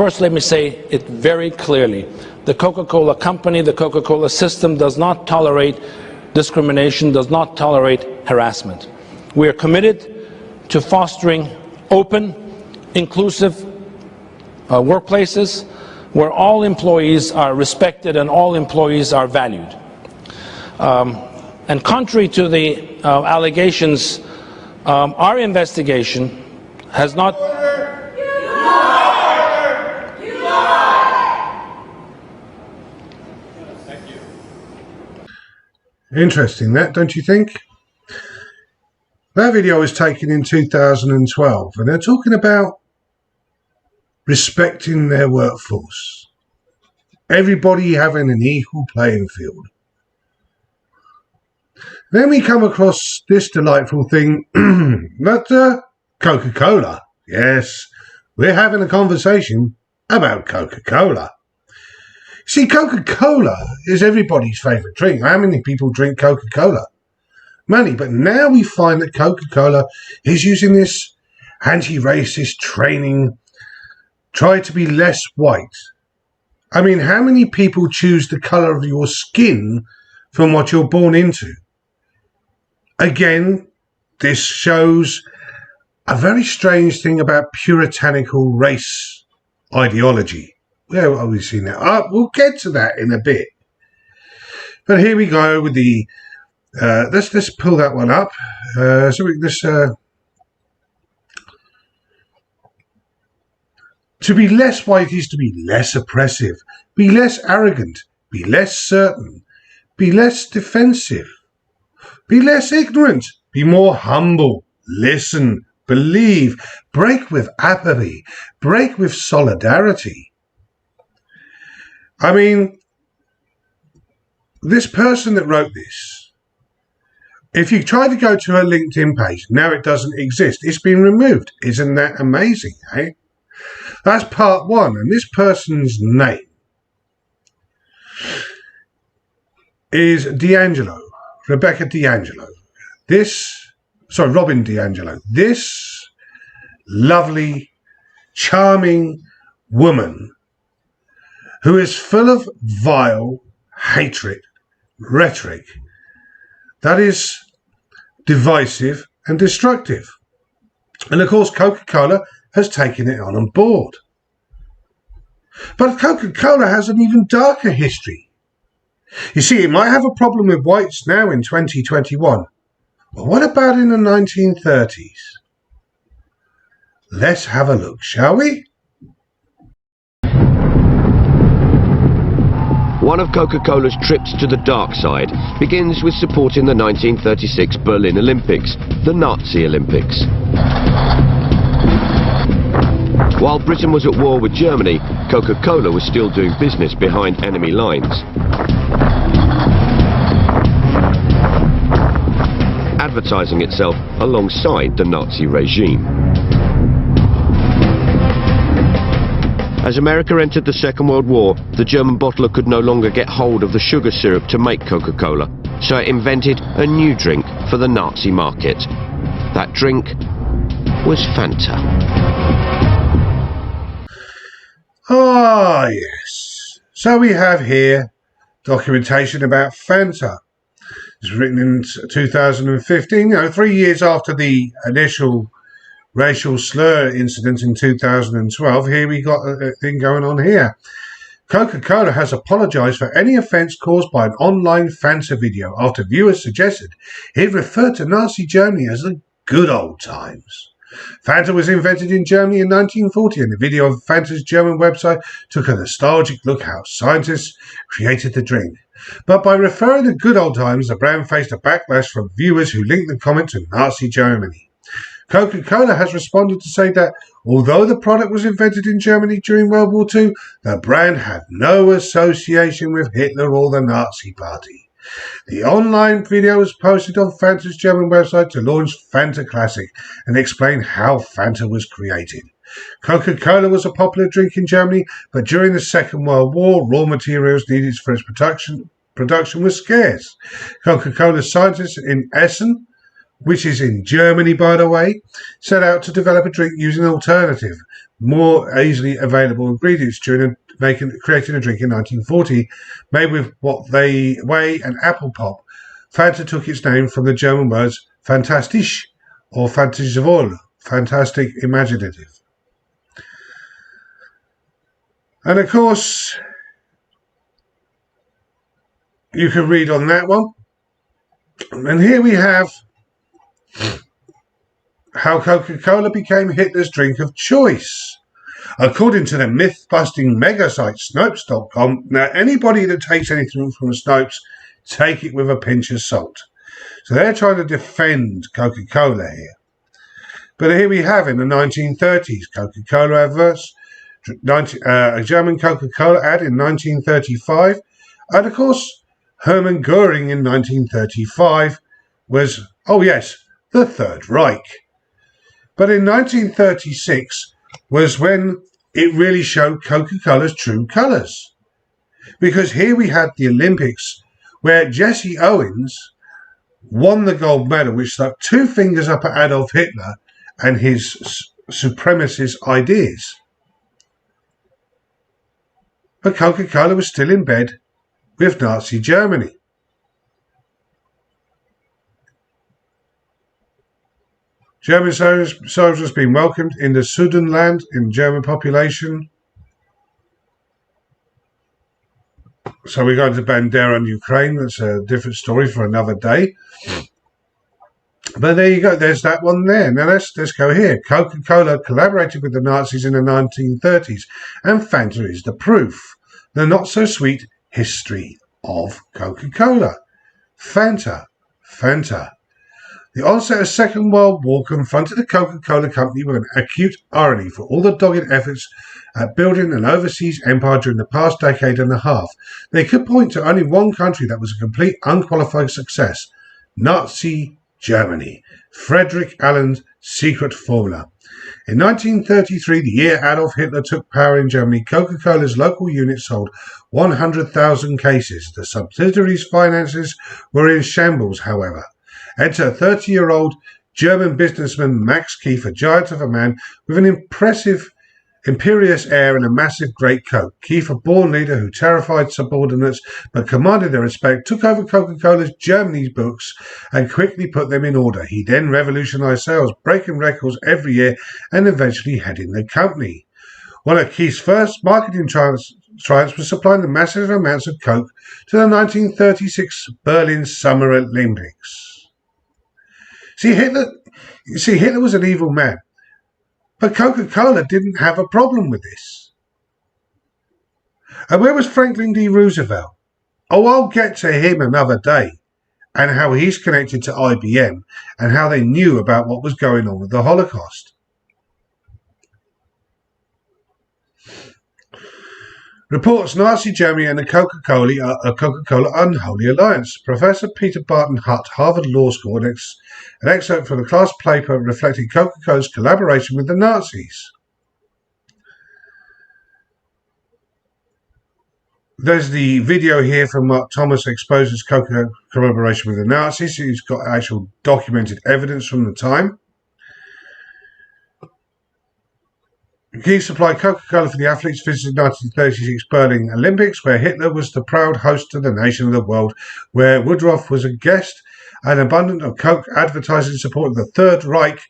First, let me say it very clearly. The Coca-Cola company, the Coca-Cola system does not tolerate discrimination, does not tolerate harassment. We are committed to fostering open, inclusive workplaces where all employees are respected and all employees are valued. And contrary to the allegations, our investigation has not... Interesting that, don't you think? That video was taken in 2012 and they're talking about respecting their workforce. Everybody having an equal playing field. Then we come across this delightful thing, that Coca-Cola. Yes, we're having a conversation about Coca-Cola. See, Coca-Cola is everybody's favourite drink. How many people drink Coca-Cola? Many. But now we find that Coca-Cola is using this anti-racist training, try to be less white. I mean, how many people choose the colour of your skin from what you're born into? Again, this shows a very strange thing about puritanical race ideology. Where are we seeing that? We'll get to that in a bit. But here we go with the... let's pull that one up. To be less white is to be less oppressive, be less arrogant, be less certain, be less defensive, be less ignorant, be more humble, listen, believe, break with apathy, break with solidarity. I mean, this person that wrote this, if you try to go to her LinkedIn page, now it doesn't exist. It's been removed. Isn't that amazing, eh? That's part one. And this person's name is D'Angelo, Rebecca D'Angelo. Robin D'Angelo. This lovely, charming woman who is full of vile hatred, rhetoric that is divisive and destructive. And of course, Coca-Cola has taken it on board. But Coca-Cola has an even darker history. You see, it might have a problem with whites now in 2021. But what about in the 1930s? Let's have a look, shall we? One of Coca-Cola's trips to the dark side begins with supporting the 1936 Berlin Olympics, the Nazi Olympics. While Britain was at war with Germany, Coca-Cola was still doing business behind enemy lines, advertising itself alongside the Nazi regime. As America entered the Second World War, the German bottler could no longer get hold of the sugar syrup to make Coca-Cola, so it invented a new drink for the Nazi market. That drink was Fanta. Ah, yes. So we have here documentation about Fanta. It's written in 2015, 3 years after the initial racial slur incident in 2012. Here we got a thing going on here. Coca-Cola has apologized for any offense caused by an online Fanta video after viewers suggested it referred to Nazi Germany as the good old times. Fanta was invented in Germany in 1940, and the video of Fanta's German website took a nostalgic look how scientists created the drink. But by referring to good old times, the brand faced a backlash from viewers who linked the comment to Nazi Germany. Coca-Cola has responded to say that although the product was invented in Germany during World War II, the brand had no association with Hitler or the Nazi Party. The online video was posted on Fanta's German website to launch Fanta Classic and explain how Fanta was created. Coca-Cola was a popular drink in Germany, but during the Second World War, raw materials needed for its production was scarce. Coca-Cola scientists in Essen which is in Germany, by the way, set out to develop a drink using alternative, more easily available ingredients during creating a drink in 1940 made with whey and apple pop. Fanta took its name from the German words fantastisch or fantasievoll, fantastic, imaginative. And of course, you can read on that one. And here we have how Coca-Cola became Hitler's drink of choice. According to the myth-busting mega site Snopes.com, now anybody that takes anything from Snopes, take it with a pinch of salt. So they're trying to defend Coca-Cola here. But here we have in the 1930s, Coca-Cola adverts, a German Coca-Cola ad in 1935, and of course Hermann Goering in 1935 was, oh yes, the Third Reich. But in 1936 was when it really showed Coca-Cola's true colours. Because here we had the Olympics where Jesse Owens won the gold medal, which stuck two fingers up at Adolf Hitler and his supremacist ideas. But Coca-Cola was still in bed with Nazi Germany. German soldiers being welcomed in the Sudetenland in German population. So we're going to Bandera and Ukraine. That's a different story for another day. But there you go. There's that one there. Now let's go here. Coca-Cola collaborated with the Nazis in the 1930s, and Fanta is the proof. The not-so-sweet history of Coca-Cola. Fanta. The onset of the Second World War confronted the Coca-Cola Company with an acute irony for all the dogged efforts at building an overseas empire during the past decade and a half. They could point to only one country that was a complete unqualified success: Nazi Germany. Frederick Allen's secret formula. In 1933, the year Adolf Hitler took power in Germany, Coca-Cola's local unit sold 100,000 cases. The subsidiary's finances were in shambles, however. Enter 30-year-old German businessman Max Keith, a giant of a man with an impressive, imperious air and a massive greatcoat. Keith, a born leader who terrified subordinates but commanded their respect, took over Coca-Cola's Germany's books and quickly put them in order. He then revolutionized sales, breaking records every year and eventually heading the company. One of Keith's first marketing triumphs was supplying the massive amounts of Coke to the 1936 Berlin Summer Olympics. Hitler was an evil man, but Coca-Cola didn't have a problem with this. And where was Franklin D. Roosevelt? Oh, I'll get to him another day, and how he's connected to IBM, and how they knew about what was going on with the Holocaust. Reports Nazi Germany and the Coca-Cola unholy alliance. Professor Peter Barton Hutt, Harvard Law School, an excerpt from the class paper reflecting Coca-Cola's collaboration with the Nazis. There's the video here from Mark Thomas exposes Coca collaboration with the Nazis. He's got actual documented evidence from the time. Keith supplied Coca-Cola for the athletes visited the 1936 Berlin Olympics, where Hitler was the proud host of the nation of the world, where Woodruff was a guest, and abundant of Coke advertising support of the Third Reich.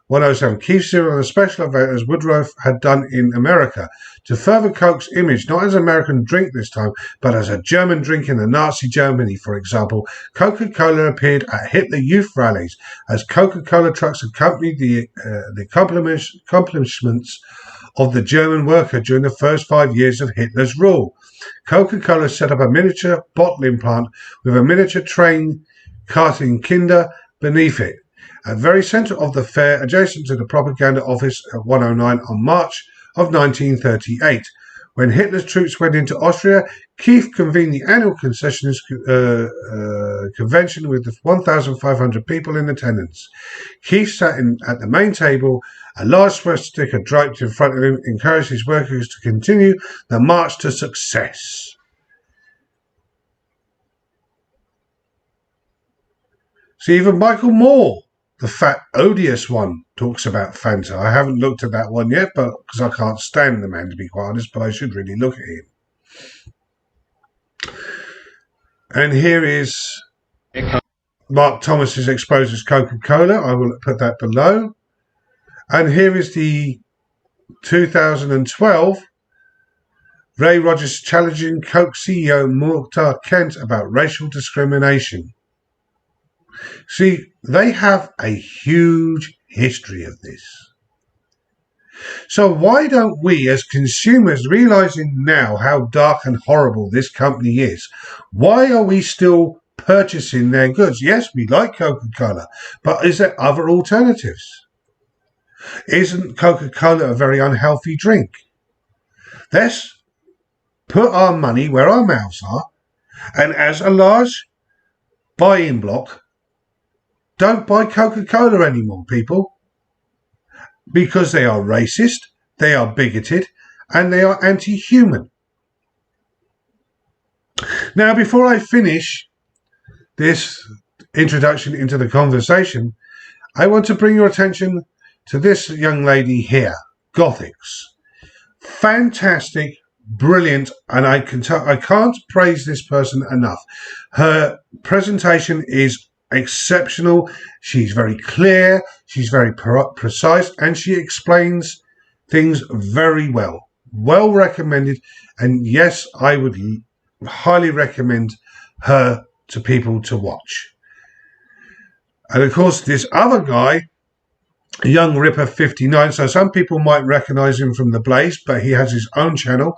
107. Keith cereal on a special event as Woodruff had done in America, to further Coke's image not as an American drink this time, but as a German drink in the Nazi Germany. For example, Coca-Cola appeared at Hitler youth rallies as Coca-Cola trucks accompanied the accomplishments of the German worker during the first 5 years of Hitler's rule. Coca-Cola set up a miniature bottling plant with a miniature train carting Kinder beneath it, at the very centre of the fair, adjacent to the propaganda office at 109 on March of 1938. When Hitler's troops went into Austria, Keith convened the annual concessions convention with 1,500 people in attendance. Keith sat at the main table, a large swastika draped in front of him, encouraged his workers to continue the march to success. See, even Michael Moore the fat, odious one, talks about Fanta. I haven't looked at that one yet, but because I can't stand the man, to be quite honest, but I should really look at him. And here is Mark Thomas's exposes Coca Cola. I will put that below. And here is the 2012 Ray Rogers challenging Coke CEO Muhtar Kent about racial discrimination. See, they have a huge history of this. So why don't we as consumers, realizing now how dark and horrible this company is, why are we still purchasing their goods? Yes, we like Coca-Cola, but is there other alternatives? Isn't Coca-Cola a very unhealthy drink? Let's put our money where our mouths are, and as a large buying block, don't buy Coca-Cola anymore, people. Because they are racist, they are bigoted, and they are anti-human. Now, before I finish this introduction into the conversation, I want to bring your attention to this young lady here, GOTHIX. Fantastic, brilliant, and I can't praise this person enough. Her presentation is exceptional. She's very clear, she's very precise, and she explains things very well. Well recommended, and yes, I would highly recommend her to people to watch. And of course, this other guy, young RIPPA 59, so some people might recognize him from The Blaze, but he has his own channel.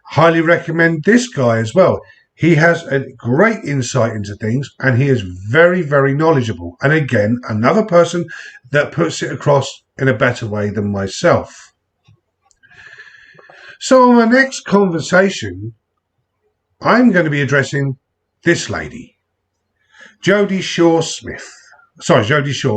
Highly recommend this guy as well. He has a great insight into things, and he is very, very knowledgeable. And again, another person that puts it across in a better way than myself. So on my next conversation, I'm going to be addressing this lady, Jodie Shaw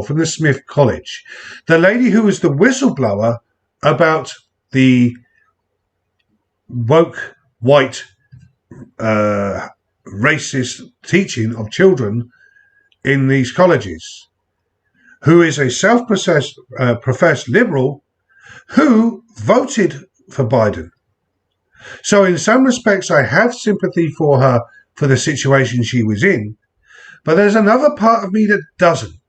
from the Smith College. The lady who was the whistleblower about the woke, white, racist teaching of children in these colleges, who is a self-professed liberal who voted for Biden. So in some respects, I have sympathy for her for the situation she was in, but there's another part of me that doesn't,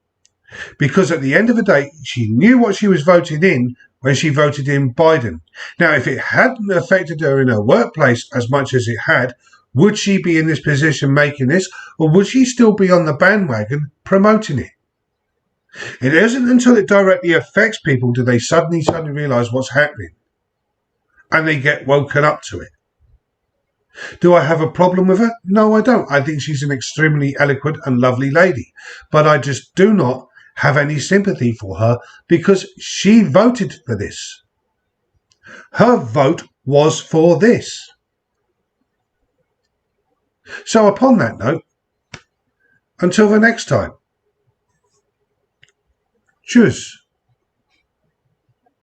because at the end of the day, she knew what she was voting in when she voted in Biden. Now, if it hadn't affected her in her workplace as much as it had, would she be in this position making this, or would she still be on the bandwagon promoting it? It isn't until it directly affects people do they suddenly realize what's happening, and they get woken up to it. Do I have a problem with her? No, I don't. I think she's an extremely eloquent and lovely lady, but I just do not have any sympathy for her because she voted for this. Her vote was for this. So upon that note, until the next time, tschüss.